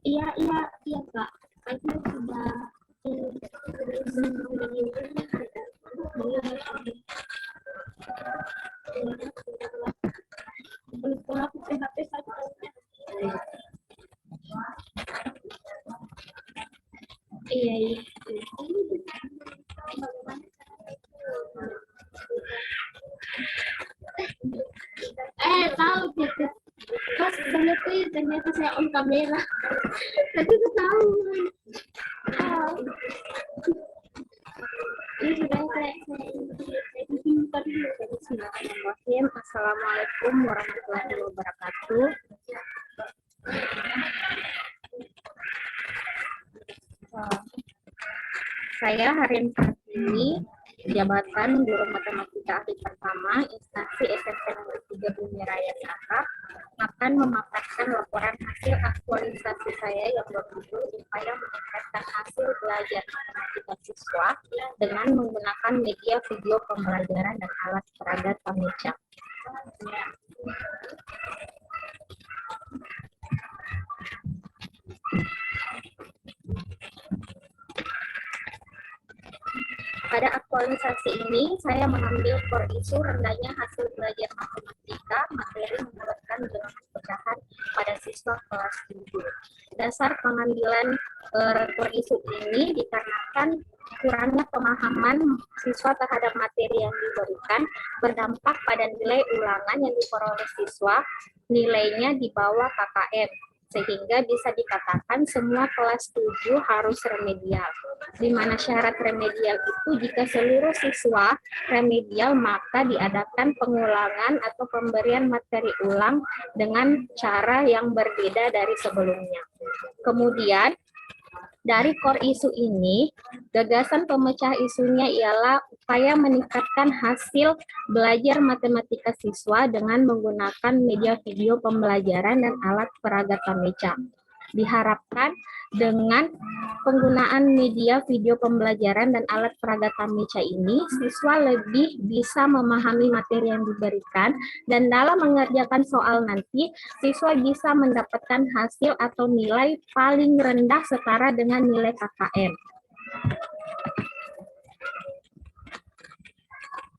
Iya, iya, iya, Kak. Aku sudah belum aku PHP satu. Iya, iya. Tahu gitu. Pas ternyata saya on kamera. Tapi ketahuan. Ah, ini sudah saya simpan dulu. Bismillahirrahmanirrahim. Assalamualaikum warahmatullahi wabarakatuh. Saya hari ini jabatan guru matematika ahli pertama instansi SMP nomor 3 Bumi Raya Jakarta akan memaparkan laporan hasil aktualisasi saya yang berjudul upaya meningkatkan hasil belajar matematika siswa dengan menggunakan media video pembelajaran dan alat peraga Tamica. Pada aktualisasi ini, saya mengambil core isu rendahnya hasil belajar matematika, materi menyebabkan bilangan pecahan pada siswa kelas 7. Dasar pengambilan core isu ini dikarenakan kurangnya pemahaman siswa terhadap materi yang diberikan berdampak pada nilai ulangan yang diperoleh siswa, nilainya di bawah KKM. Sehingga bisa dikatakan semua kelas 7 harus remedial. Di mana syarat remedial itu jika seluruh siswa remedial maka diadakan pengulangan atau pemberian materi ulang dengan cara yang berbeda dari sebelumnya. Kemudian dari core isu ini, gagasan pemecah isunya ialah upaya meningkatkan hasil belajar matematika siswa dengan menggunakan media video pembelajaran dan alat peraga Tamica. Diharapkan dengan penggunaan media video pembelajaran dan alat peraga Tamica ini, siswa lebih bisa memahami materi yang diberikan dan dalam mengerjakan soal nanti, siswa bisa mendapatkan hasil atau nilai paling rendah setara dengan nilai KKM.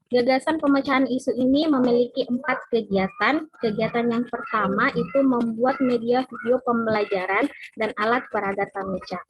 Gagasan pemecahan isu ini memiliki 4 kegiatan. Kegiatan yang pertama itu membuat media video pembelajaran dan alat peraga Tamica.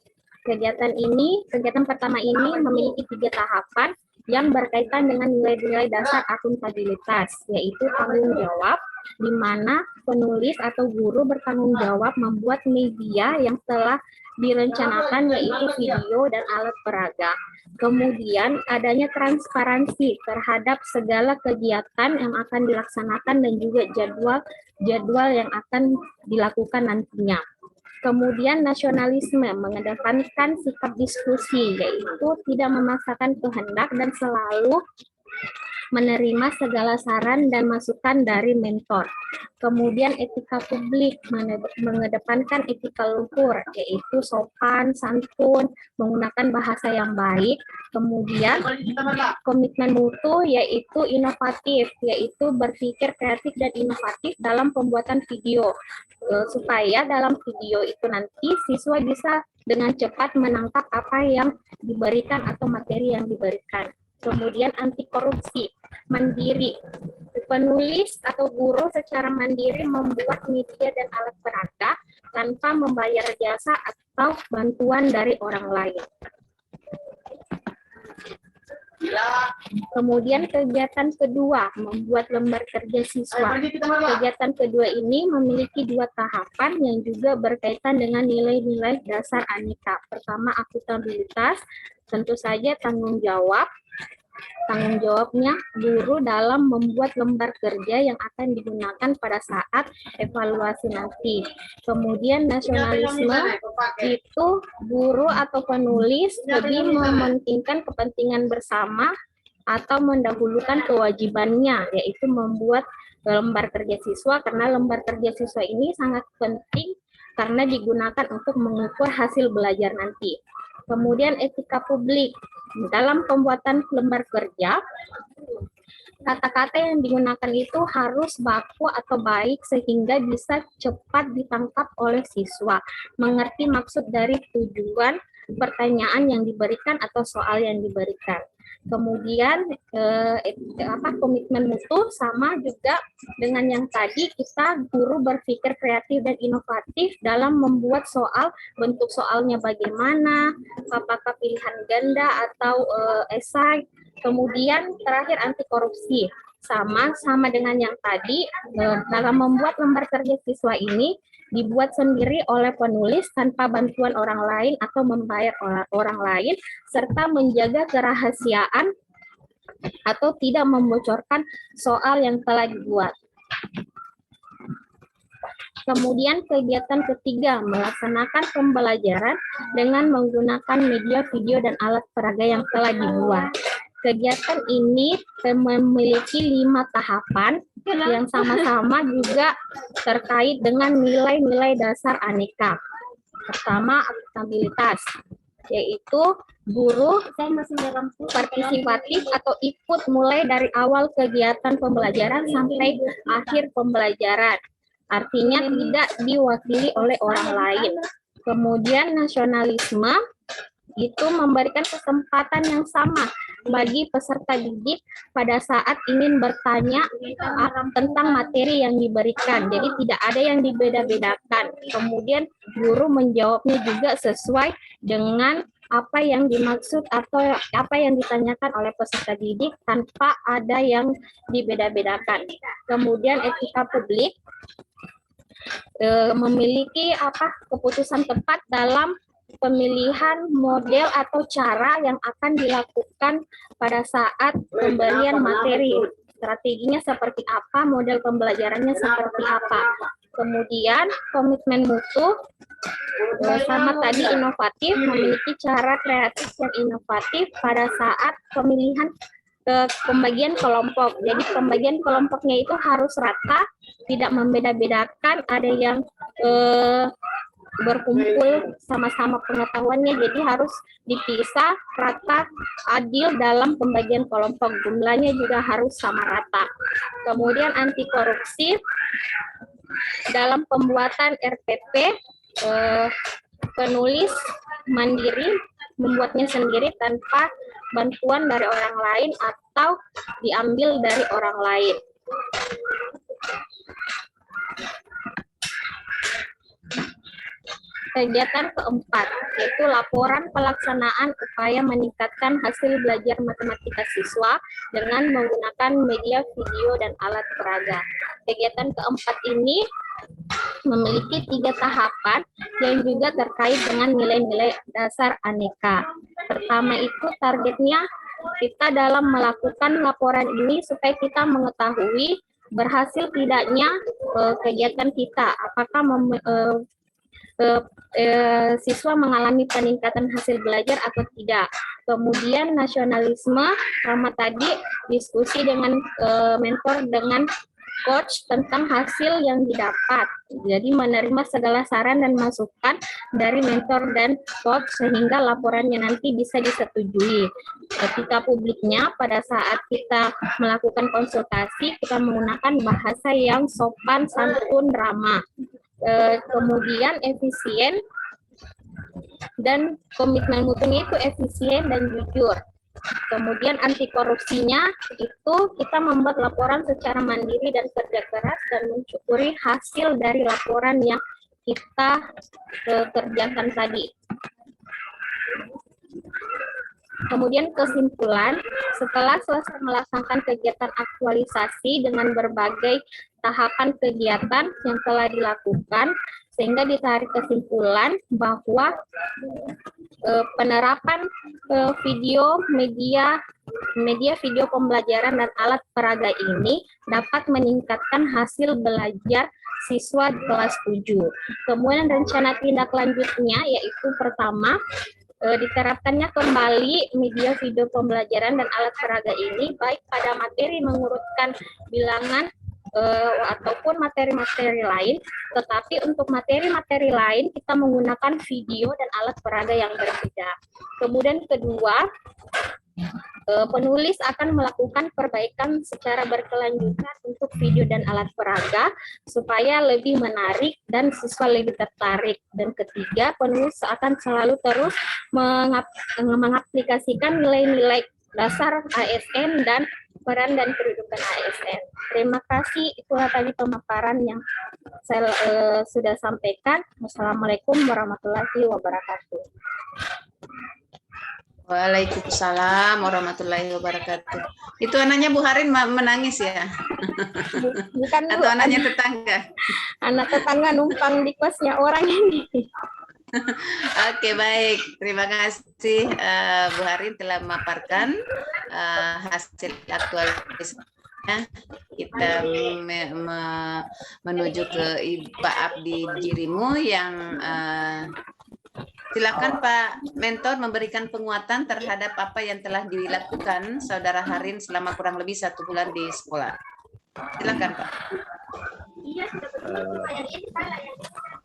Kegiatan pertama ini memiliki 3 tahapan yang berkaitan dengan nilai-nilai dasar akuntabilitas, yaitu tanggung jawab, di mana penulis atau guru bertanggung jawab membuat media yang telah direncanakan, yaitu video dan alat peraga. Kemudian adanya transparansi terhadap segala kegiatan yang akan dilaksanakan dan juga jadwal yang akan dilakukan nantinya. Kemudian nasionalisme, mengedepankan sikap diskusi, yaitu tidak memaksakan kehendak dan selalu menerima segala saran dan masukan dari mentor. Kemudian etika publik, mengedepankan etika luhur, yaitu sopan, santun, menggunakan bahasa yang baik. Kemudian komitmen mutu, yaitu inovatif, yaitu berpikir kreatif dan inovatif dalam pembuatan video, supaya dalam video itu nanti siswa bisa dengan cepat menangkap apa yang diberikan atau materi yang diberikan. Kemudian anti korupsi, mandiri. Penulis atau guru secara mandiri membuat media dan alat peraga tanpa membayar jasa atau bantuan dari orang lain. Kemudian kegiatan kedua, membuat lembar kerja siswa. Kegiatan kedua ini memiliki 2 tahapan yang juga berkaitan dengan nilai-nilai dasar aneka. Pertama, akuntabilitas, tentu saja tanggung jawabnya guru dalam membuat lembar kerja yang akan digunakan pada saat evaluasi nanti. Kemudian nasionalisme, itu guru atau penulis lebih mementingkan kepentingan bersama atau mendahulukan kewajibannya, yaitu membuat lembar kerja siswa, karena lembar kerja siswa ini sangat penting karena digunakan untuk mengukur hasil belajar nanti. Kemudian etika publik, dalam pembuatan lembar kerja, kata-kata yang digunakan itu harus baku atau baik sehingga bisa cepat ditangkap oleh siswa, mengerti maksud dari tujuan pertanyaan yang diberikan atau soal yang diberikan. Kemudian komitmen mutu sama juga dengan yang tadi, kita guru berpikir kreatif dan inovatif dalam membuat soal, bentuk soalnya bagaimana, apakah pilihan ganda atau esai. Kemudian terakhir anti korupsi, sama dengan yang tadi, dalam membuat lembar kerja siswa ini dibuat sendiri oleh penulis tanpa bantuan orang lain atau membayar orang lain, serta menjaga kerahasiaan atau tidak membocorkan soal yang telah dibuat. Kemudian kegiatan ketiga, melaksanakan pembelajaran dengan menggunakan media video dan alat peraga yang telah dibuat. Kegiatan ini memiliki 5 tahapan yang sama-sama juga terkait dengan nilai-nilai dasar aneka. Pertama, akuntabilitas, yaitu guru partisipatif atau ikut mulai dari awal kegiatan pembelajaran sampai akhir pembelajaran. Artinya tidak diwakili oleh orang lain. Kemudian nasionalisme, itu memberikan kesempatan yang sama bagi peserta didik pada saat ingin bertanya tentang materi yang diberikan. Jadi tidak ada yang dibeda-bedakan. Kemudian guru menjawabnya juga sesuai dengan apa yang dimaksud atau apa yang ditanyakan oleh peserta didik tanpa ada yang dibeda-bedakan. Kemudian etika publik, memiliki keputusan tepat dalam pemilihan model atau cara yang akan dilakukan pada saat pemberian materi. Strateginya seperti apa, model pembelajarannya seperti apa. Kemudian komitmen mutu, sama tadi inovatif, memiliki cara kreatif yang inovatif pada saat pemilihan pembagian kelompok. Jadi pembagian kelompoknya itu harus rata, tidak membeda-bedakan, ada yang berkumpul sama-sama pengetahuannya, jadi harus dipisah, rata, adil dalam pembagian kelompok, jumlahnya juga harus sama rata. Kemudian anti korupsi, dalam pembuatan RPP, penulis mandiri, membuatnya sendiri tanpa bantuan dari orang lain atau diambil dari orang lain. Kegiatan keempat, yaitu laporan pelaksanaan upaya meningkatkan hasil belajar matematika siswa dengan menggunakan media video dan alat peraga. Kegiatan keempat ini memiliki 3 tahapan yang juga terkait dengan nilai-nilai dasar aneka. Pertama itu targetnya kita dalam melakukan laporan ini supaya kita mengetahui berhasil tidaknya kegiatan kita, apakah siswa mengalami peningkatan hasil belajar atau tidak. Kemudian nasionalisme, sama tadi diskusi dengan mentor, dengan coach tentang hasil yang didapat. Jadi menerima segala saran dan masukan dari mentor dan coach sehingga laporannya nanti bisa disetujui. Ketika publiknya, pada saat kita melakukan konsultasi, kita menggunakan bahasa yang sopan, santun, ramah. Kemudian efisien, dan komitmen mutunya itu efisien dan jujur. Kemudian anti korupsinya itu kita membuat laporan secara mandiri dan kerja keras dan mensyukuri hasil dari laporan yang kita kerjakan tadi. Kemudian kesimpulan, setelah selesai melaksanakan kegiatan aktualisasi dengan berbagai tahapan kegiatan yang telah dilakukan, sehingga ditarik kesimpulan bahwa penerapan media video pembelajaran dan alat peraga ini dapat meningkatkan hasil belajar siswa di kelas 7. Kemudian rencana tindak lanjutnya yaitu pertama, diterapkannya kembali media video pembelajaran dan alat peraga ini baik pada materi mengurutkan bilangan ataupun materi-materi lain, tetapi untuk materi-materi lain kita menggunakan video dan alat peraga yang berbeda. Kemudian kedua, Penulis akan melakukan perbaikan secara berkelanjutan untuk video dan alat peraga supaya lebih menarik dan siswa lebih tertarik. Dan ketiga, penulis akan selalu terus mengaplikasikan nilai-nilai dasar ASN dan peran dan kedudukan ASN. Terima kasih, itulah tadi pemaparan yang saya sudah sampaikan. Wassalamualaikum warahmatullahi wabarakatuh. Waalaikumsalam warahmatullahi wabarakatuh. Itu anaknya Bu Harin menangis ya? Bukan, Bu. Atau anaknya tetangga? Anak tetangga numpang di kosnya orang ini. Oke, baik. Terima kasih Bu Harin telah memaparkan hasil aktualisasinya. Kita menuju ke Pak Abdi Dirimu yang silakan Pak Mentor memberikan penguatan terhadap apa yang telah dilakukan Saudara Harin selama kurang lebih 1 bulan di sekolah. Silakan Pak.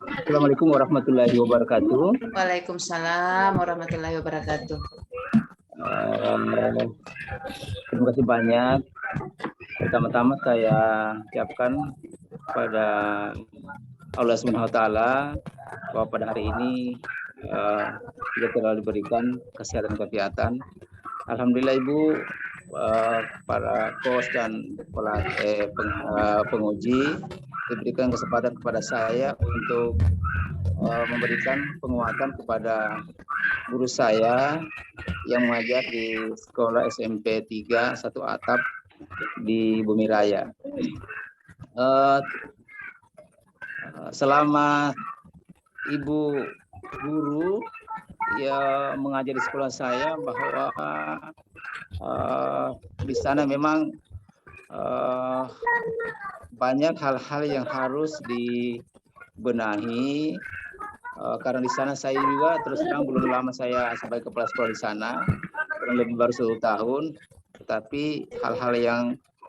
Assalamualaikum warahmatullahi wabarakatuh. Waalaikumsalam warahmatullahi wabarakatuh. Terima kasih banyak. Pertama-tama saya ucapkan pada Allah Subhanahu wa taala bahwa pada hari ini kita telah diberikan kesehatan dan kegiatan. Alhamdulillah Ibu, para kos dan penguji diberikan kesempatan kepada saya untuk memberikan penguatan kepada guru saya yang mengajar di sekolah SMP 3 1 atap di Bumi Raya. Selama Ibu guru yang mengajar di sekolah saya, bahwa di sana memang banyak hal-hal yang harus dibenahi, karena di sana saya juga terus terang belum lama saya sebagai kepala sekolah di sana, kurang lebih baru 1 tahun, tetapi hal-hal yang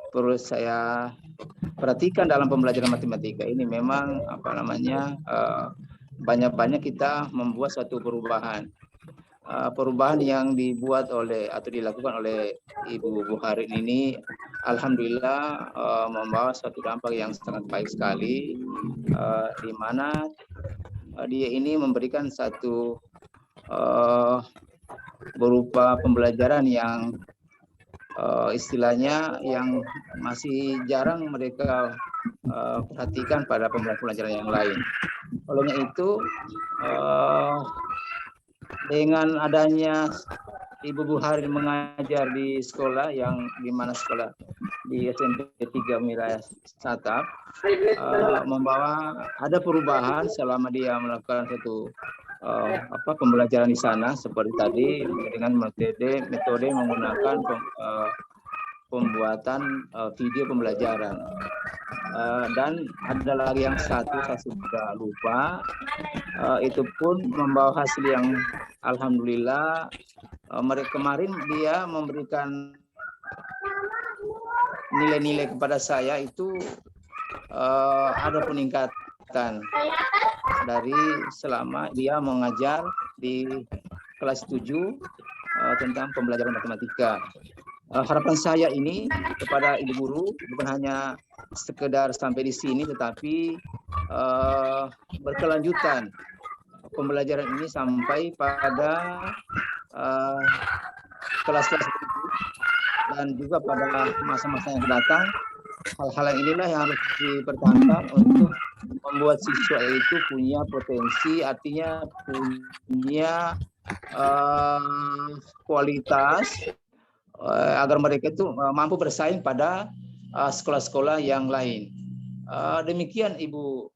perlu saya perhatikan dalam pembelajaran matematika ini memang banyak-banyak kita membuat suatu perubahan. Perubahan yang dibuat oleh atau dilakukan oleh Ibu Bu Harin ini alhamdulillah membawa suatu dampak yang sangat baik sekali, di mana dia ini memberikan satu berupa pembelajaran yang istilahnya yang masih jarang mereka perhatikan pada pembelajaran yang lain. Olehnya itu, dengan adanya Ibu Bu Harin mengajar di sekolah yang dimana sekolah di SMP 3 Miraya Satap, membawa ada perubahan selama dia melakukan satu pembelajaran di sana seperti tadi dengan metode menggunakan pembuatan video pembelajaran. Dan ada lagi yang satu saya sudah lupa, itu pun membawa hasil yang alhamdulillah. Kemarin dia memberikan nilai-nilai kepada saya itu ada peningkatan dari selama dia mengajar di kelas 7 tentang pembelajaran matematika. Harapan saya ini kepada ibu guru bukan hanya sekedar sampai di sini, tetapi berkelanjutan pembelajaran ini sampai pada kelas-kelas dan juga pada masa-masa yang datang. Hal-hal yang inilah yang harus dipertahankan untuk membuat siswa itu punya potensi, artinya punya kualitas, agar mereka itu mampu bersaing pada sekolah-sekolah yang lain. Demikian Ibu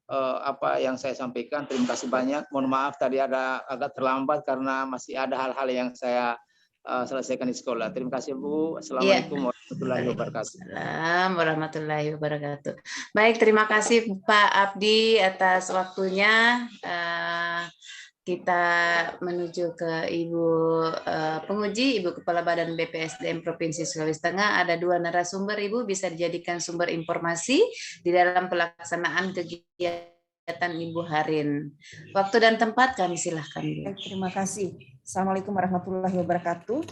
apa yang saya sampaikan. Terima kasih banyak. Mohon maaf tadi ada agak terlambat karena masih ada hal-hal yang saya selesaikan di sekolah. Terima kasih Bu. Assalamualaikum warahmatullahi wabarakatuh. Assalamualaikum warahmatullahi wabarakatuh. Baik, terima kasih Pak Abdi atas waktunya. Kita menuju ke Ibu penguji, Ibu Kepala Badan BPSDM Provinsi Sulawesi Tengah. Ada 2 narasumber, Ibu bisa dijadikan sumber informasi di dalam pelaksanaan kegiatan Ibu Harin. Waktu dan tempat kami silahkan. Terima kasih. Assalamualaikum warahmatullahi wabarakatuh.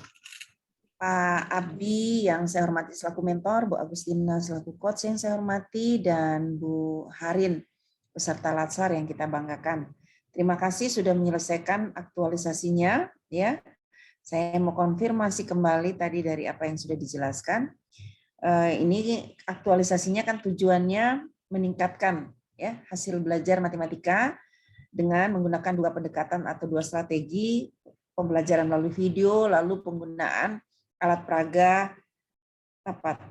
Pak Abdi yang saya hormati selaku mentor, Bu Agustina selaku coach yang saya hormati, dan Bu Harin peserta Latsar yang kita banggakan. Terima kasih sudah menyelesaikan aktualisasinya, ya. Saya mau konfirmasi kembali tadi dari apa yang sudah dijelaskan. Ini aktualisasinya kan tujuannya meningkatkan ya hasil belajar matematika dengan menggunakan 2 pendekatan atau 2 strategi, pembelajaran melalui video, lalu penggunaan alat peraga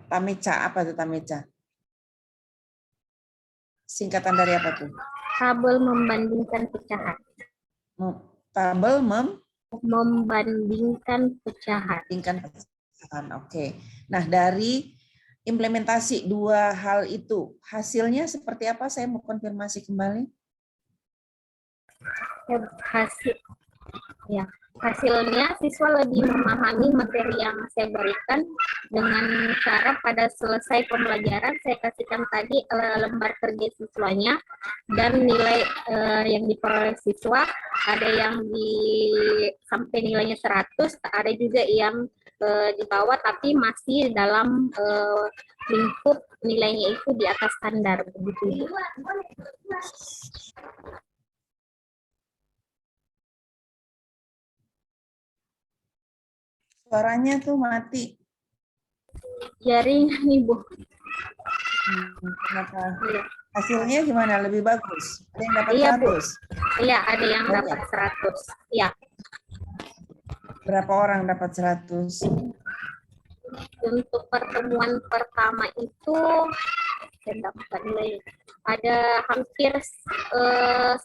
Tameca. Apa itu Tameca? Singkatan dari apa tuh? Tabel membandingkan pecahan. Tabel Membandingkan pecahan. Oke. Nah, dari implementasi 2 hal itu, hasilnya seperti apa? Saya mau konfirmasi kembali. Hasilnya siswa lebih memahami materi yang saya berikan dengan cara pada selesai pembelajaran saya kasihkan tadi lembar kerja siswanya dan nilai yang diperoleh siswa ada yang sampai nilainya 100, ada juga yang di bawah tapi masih dalam lingkup nilainya itu di atas standar begitu. Suaranya tuh mati. Jaringan Ibu. Hasilnya gimana? Lebih bagus? Ada yang dapat 100? Iya, ada yang dapat 100. Iya. Berapa orang dapat 100? Untuk pertemuan pertama itu saya dapat nilai ada hampir 100%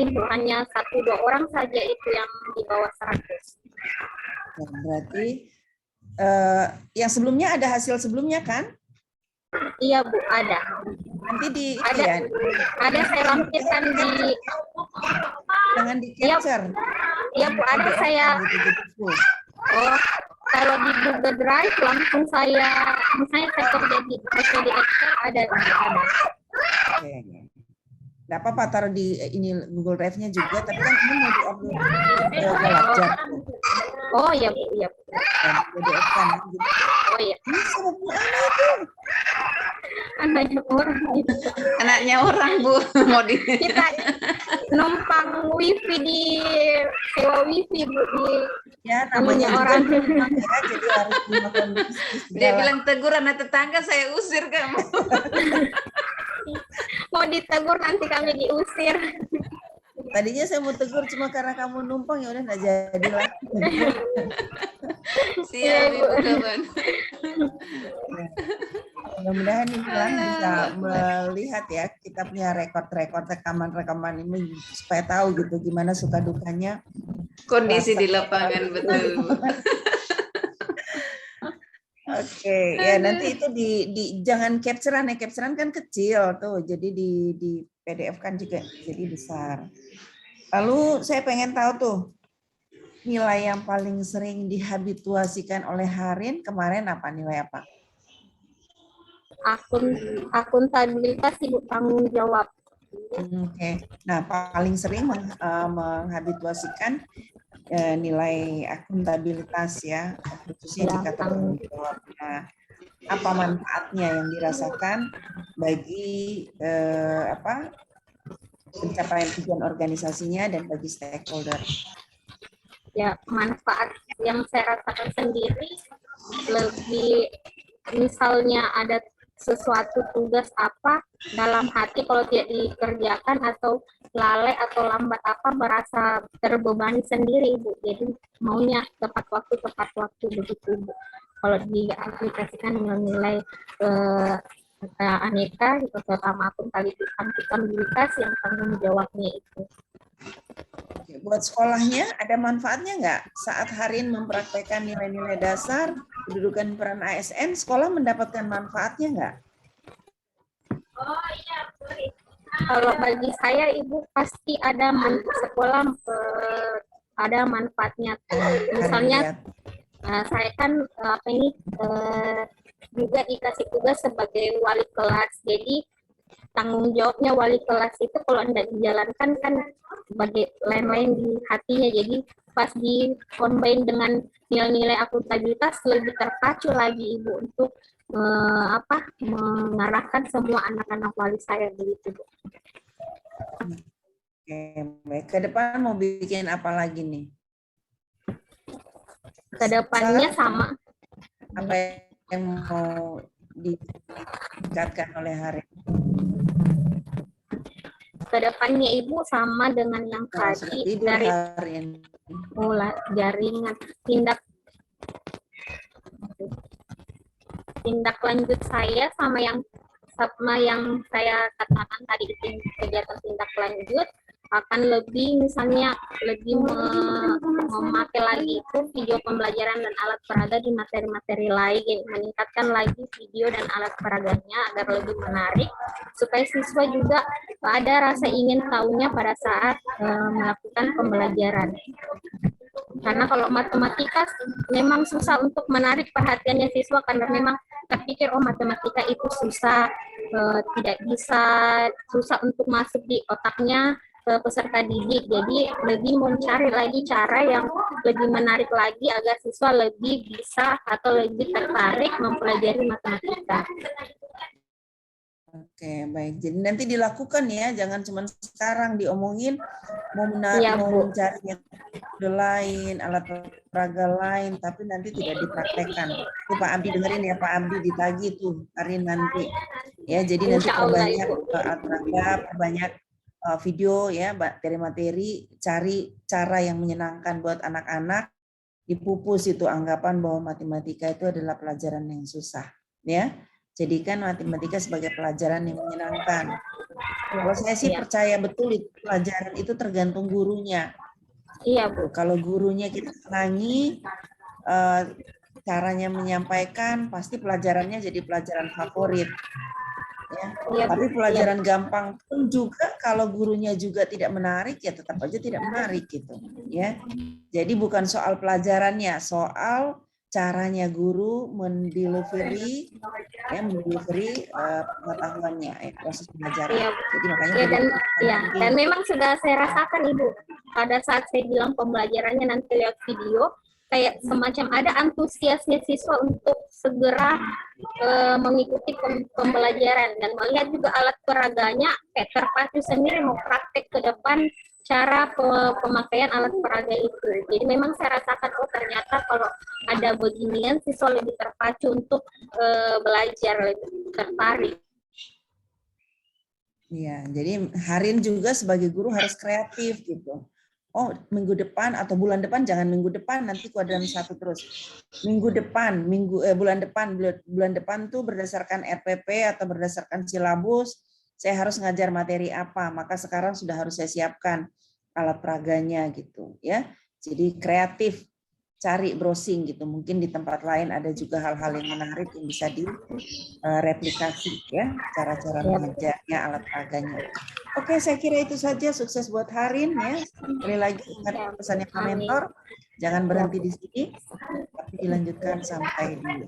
Ibu, hanya 1-2 orang saja itu yang di bawah 100. Berarti yang sebelumnya ada hasil sebelumnya kan? Iya Bu, ada. Nanti ada saya lampirkan di jangan di capture. Iya Bu, ada saya. Oh, kalau di Google Drive langsung misalnya saya kerja di Excel ada. Oke. Nggak apa-apa taruh di ini Google Drive-nya juga, tapi kan ini mau di-upload ke Latsar. Oh iya Bu, iya Bu. PDF kan gitu. Oh iya. Ini sama Bu Ana itu. Anaknya orang gitu. Anaknya orang Bu, mau di Kita numpang wifi sewa wifi Bu di Ya namanya orang. Ya, jadi harus dimakan. Dia bilang tegur anak tetangga saya usir kamu. Mau ditegur nanti kami diusir. Tadinya saya mau tegur cuma karena kamu numpang ya udah nggak jadilah. Siap Ibu kawan. Mudah-mudahan Nilan bisa melihat ya kita punya rekod-rekod rekaman-rekaman ini supaya tahu gitu gimana suka dukanya Kondisi di lapangan betul. Oke, ya nanti itu jangan capturean ya, capturean kan kecil tuh, jadi di PDF kan juga jadi besar. Lalu saya pengen tahu tuh nilai yang paling sering dihabituasikan oleh Harin kemarin apa, nilai apa? Akuntabilitas Ibu, tanggung jawab. Oke, nah paling sering menghabituasikan nilai akuntabilitas ya, khususnya di tanggung jawab. Nah, apa manfaatnya yang dirasakan bagi pencapaian tujuan organisasinya dan bagi stakeholder? Ya, manfaat yang saya rasakan sendiri lebih misalnya ada sesuatu tugas apa dalam hati kalau tidak dikerjakan atau lalai atau lambat apa merasa terbebani sendiri Ibu. Jadi maunya tepat waktu begitu Ibu. Kalau diaplikasikan nilai-nilai aneka terutama akuntabilitas yang tanggung jawabnya itu. Oke, buat sekolahnya ada manfaatnya nggak saat Harin mempraktekkan nilai-nilai dasar kedudukan peran ASN, sekolah mendapatkan manfaatnya nggak? Oh iya, kalau bagi saya Ibu pasti ada sekolah ada manfaatnya. Misalnya saya kan juga dikasih tugas sebagai wali kelas, jadi tanggung jawabnya wali kelas itu kalau tidak dijalankan kan sebagai lain-lain di hatinya, jadi pas di combine dengan nilai-nilai akuntabilitas lebih terpacu lagi Ibu untuk mengarahkan semua anak-anak wali saya begitu Bu. Oke, baik. Ke depan mau bikin apa lagi nih? Kedepannya sama. Apa yang mau ditingkatkan oleh Harin? Kedepannya Ibu sama dengan yang Nah, sudah tadi tidur dari Harin. mulai jaringan tindak lanjut saya sama yang saya katakan tadi itu kegiatan tindak lanjut akan lebih misalnya lebih memakai lagi itu video pembelajaran dan alat peraga di materi-materi lain, meningkatkan lagi video dan alat peraganya agar lebih menarik supaya siswa juga ada rasa ingin tahunya pada saat melakukan pembelajaran. Karena kalau matematika memang susah untuk menarik perhatiannya siswa karena memang terpikir oh matematika itu susah, tidak bisa, susah untuk masuk di otaknya peserta didik. Jadi lebih mencari lagi cara yang lebih menarik lagi agar siswa lebih bisa atau lebih tertarik mempelajari matematika. Oke, baik. Jadi nanti dilakukan ya, jangan cuma sekarang diomongin mau mencari metode lain, alat peraga lain, tapi nanti tidak dipraktekkan. Tuh Pak Abdi dengerin ya, Pak Abdi ditagi tuh hari nanti. Ya, jadi nanti perbanyak alat peraga, perbanyak video ya, materi-materi, cari cara yang menyenangkan buat anak-anak, dipupus itu anggapan bahwa matematika itu adalah pelajaran yang susah, ya. Jadikan matematika sebagai pelajaran yang menyenangkan. Kalau saya sih percaya betul itu pelajaran itu tergantung gurunya. Iya Bu. Kalau gurunya kita senangi, caranya menyampaikan, pasti pelajarannya jadi pelajaran favorit. Ya. Tapi pelajaran gampang pun juga kalau gurunya juga tidak menarik ya tetap aja tidak menarik gitu ya. Jadi bukan soal pelajarannya, soal caranya guru mendelivery pengetahuannya proses pelajaran. Ya, jadi makanya dan memang sudah saya rasakan Ibu pada saat saya bilang pembelajarannya nanti lewat video kayak semacam ada antusiasnya siswa untuk segera mengikuti pembelajaran dan melihat juga alat peraganya kayak terpacu sendiri mau praktek ke depan cara pemakaian alat peraga itu. Jadi memang saya rasakan oh ternyata kalau ada beginian siswa lebih terpacu untuk belajar, lebih tertarik. Iya, jadi Harin juga sebagai guru harus kreatif gitu. Oh, minggu depan atau bulan depan, jangan minggu depan, nanti kuadran 1 terus. Minggu depan, bulan depan tuh berdasarkan RPP atau berdasarkan silabus, saya harus ngajar materi apa, maka sekarang sudah harus saya siapkan alat peraganya gitu ya. Jadi kreatif, cari browsing gitu. Mungkin di tempat lain ada juga hal-hal yang menarik yang bisa direplikasi ya, cara-cara mengajarnya, alat peraganya. Oke, saya kira itu saja. Sukses buat Harin ya. Sekali lagi ingat pesannya Pak Mentor, jangan berhenti di sini, tapi dilanjutkan sampai di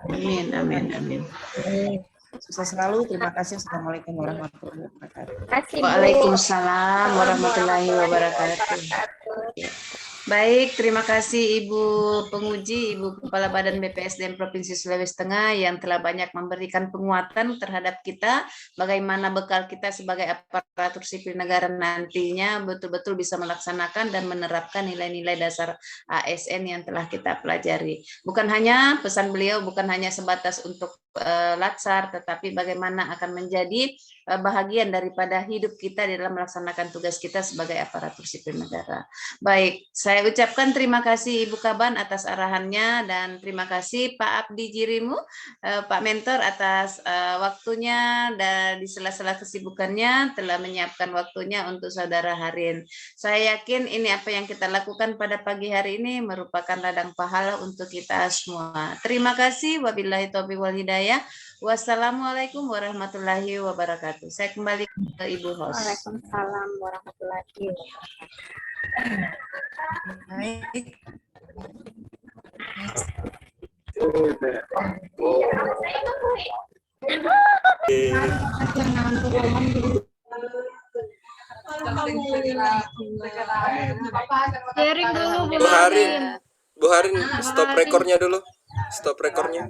Amin, amin, amin. Sukses selalu. Terima kasih. Assalamualaikum warahmatullahi wabarakatuh. Waalaikumsalam warahmatullahi wabarakatuh. Baik, terima kasih Ibu Penguji, Ibu Kepala Badan BPSDM Provinsi Sulawesi Tengah yang telah banyak memberikan penguatan terhadap kita, bagaimana bekal kita sebagai aparatur sipil negara nantinya betul-betul bisa melaksanakan dan menerapkan nilai-nilai dasar ASN yang telah kita pelajari. Bukan hanya pesan beliau, bukan hanya sebatas untuk latsar, tetapi bagaimana akan menjadi bahagian daripada hidup kita dalam melaksanakan tugas kita sebagai aparatur sipil negara. Baik, saya ucapkan terima kasih Ibu Kaban atas arahannya dan terima kasih Pak Abdi Jirimu, Pak Mentor atas waktunya dan di sela-sela kesibukannya telah menyiapkan waktunya untuk Saudara Harin. Saya yakin ini apa yang kita lakukan pada pagi hari ini merupakan ladang pahala untuk kita semua. Terima kasih. Wabillahi taufiq wal hidayah. Wassalamualaikum warahmatullahi wabarakatuh. Saya kembali ke Ibu host. Waalaikumsalam warahmatullahi wabarakatuh. Sharing dulu Bu Bu Harin. Harin. Bu Harin, stop rekornya dulu. Stop rekornya.